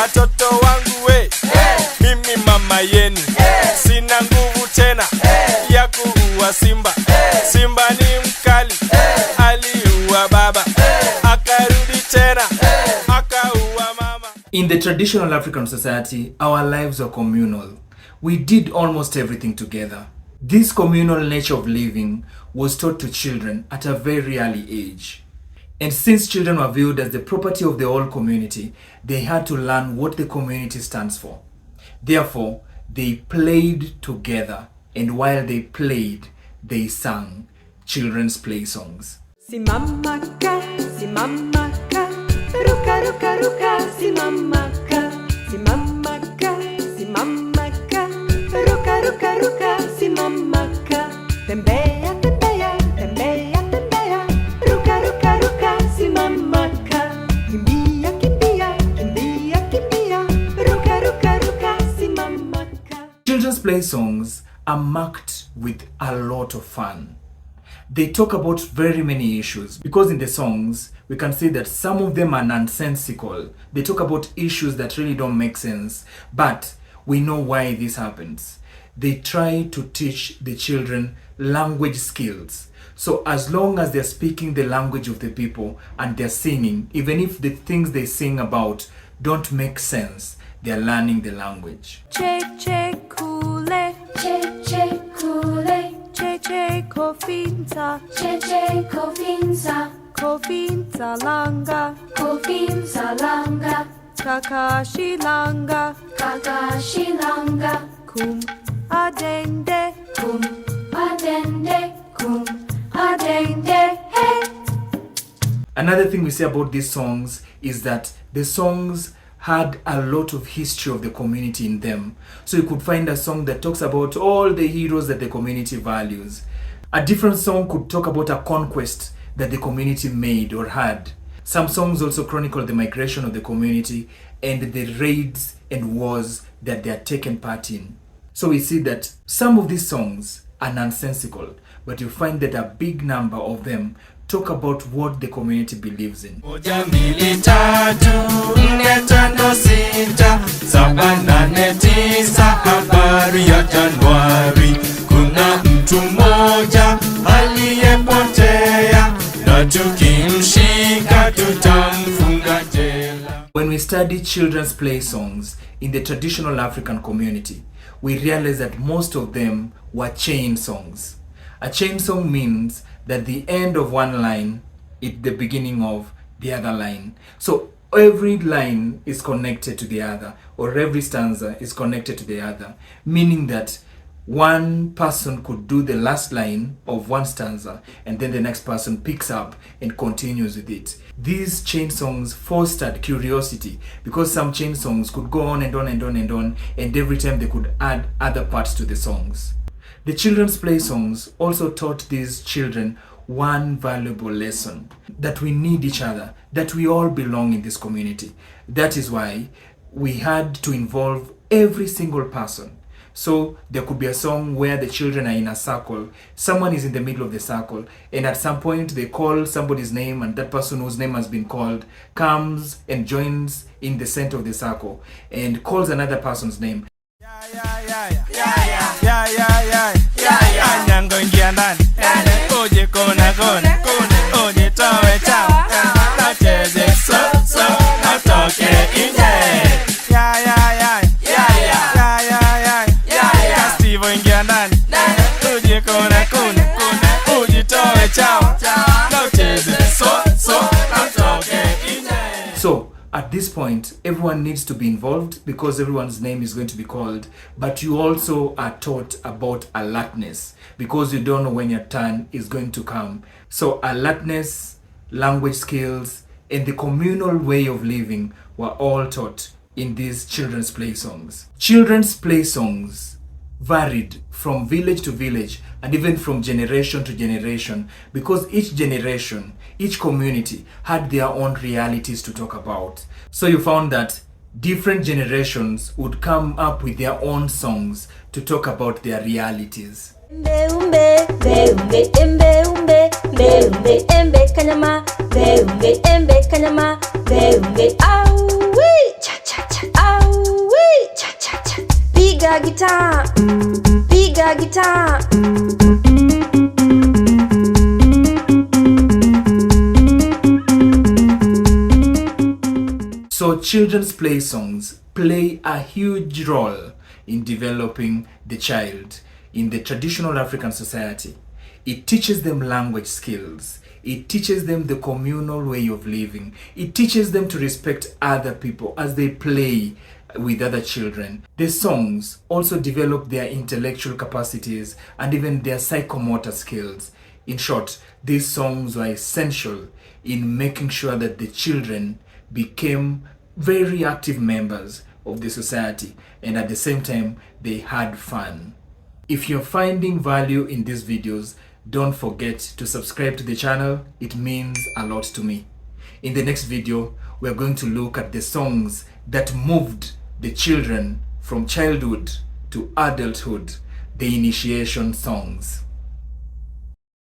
watoto wangu we, mimi mama yenu, sina nguvu tena ya kuua simba. Simba ni mkali, aliua baba, akarudi tena, akaua mama. In the traditional African society, our lives were communal. We did almost everything together. This communal nature of living was taught to children at a very early age. And since children were viewed as the property of the whole community, they had to learn what the community stands for. Therefore, they played together, and while they played, they sang children's play songs. Simamaka, simamaka, ruka ruka ruka, simamaka, simamaka, simamaka, ruka ruka ruka, simamaka, tembea tembea, tembea tembea, ruka ruka ruka, simamaka, kimbia kimbia, kimbia kimbia, ruka ruka ruka, simamaka. Children's play songs are marked with a lot of fun. They talk about very many issues because in the songs we can see that some of them are nonsensical. They talk about issues that really don't make sense, but we know why this happens. They try to teach the children language skills. So as long as they're speaking the language of the people and they're singing, even if the things they sing about don't make sense, they're learning the language. Che che kule, che che kule, che che kofinza, che che kofinza, kofinza langa, kofinza langa, kakashi langa, kakashi langa, kum adende, kum adende, kum adende, hey. Another thing we say about these songs is that the songs had a lot of history of the community in them. So you could find a song that talks about all the heroes that the community values. A different song could talk about a conquest that the community made or had. Some songs also chronicle the migration of the community and the raids and wars that they are taken part in. So we see that some of these songs are nonsensical, but you find that a big number of them talk about what the community believes in. Moja mbili tatu nne tano sita saba nane tisa, habari ya Januari. Kuna mtu mmoja aliyepotea, na tukimshika tutamfunga jela. When we study children's play songs in the traditional African community, we realize that most of them were chain songs. A chain song means that the end of one line is the beginning of the other line. So every line is connected to the other, or every stanza is connected to the other, meaning that one person could do the last line of one stanza and then the next person picks up and continues with it. These chain songs fostered curiosity because some chain songs could go on and on and on and on, and every time they could add other parts to the songs. The children's play songs also taught these children one valuable lesson, that we need each other, that we all belong in this community. That is why we had to involve every single person. So there could be a song where the children are in a circle, someone is in the middle of the circle, and at some point they call somebody's name, and that person whose name has been called comes and joins in the center of the circle and calls another person's name. Anyango ingia ndani, uje kona kona, uje towe chao, na cheze so so, na toke inje. Kastivo ingia ndani, uje kona kona, uje towe chao, na cheze so so, na toke inje. So at this point, everyone needs to be involved because everyone's name is going to be called, but you also are taught about alertness because you don't know when your turn is going to come. So alertness, language skills, and the communal way of living were all taught in these children's play songs. Children's play songs varied from village to village and even from generation to generation because each generation, each community had their own realities to talk about. So you found that different generations would come up with their own songs to talk about their realities. gitaa, piga gitaa. So children's play songs play a huge role in developing the child in the traditional African society. It teaches them language skills. It teaches them the communal way of living. It teaches them to respect other people as they play with other children. The songs also develop their intellectual capacities and even their psychomotor skills. In short, these songs were essential in making sure that the children became very active members of the society, and at the same time they had fun. If you're finding value in these videos, don't forget to subscribe to the channel. It means a lot to me. In the next video, we're going to look at the songs that moved the children from childhood to adulthood, the initiation songs.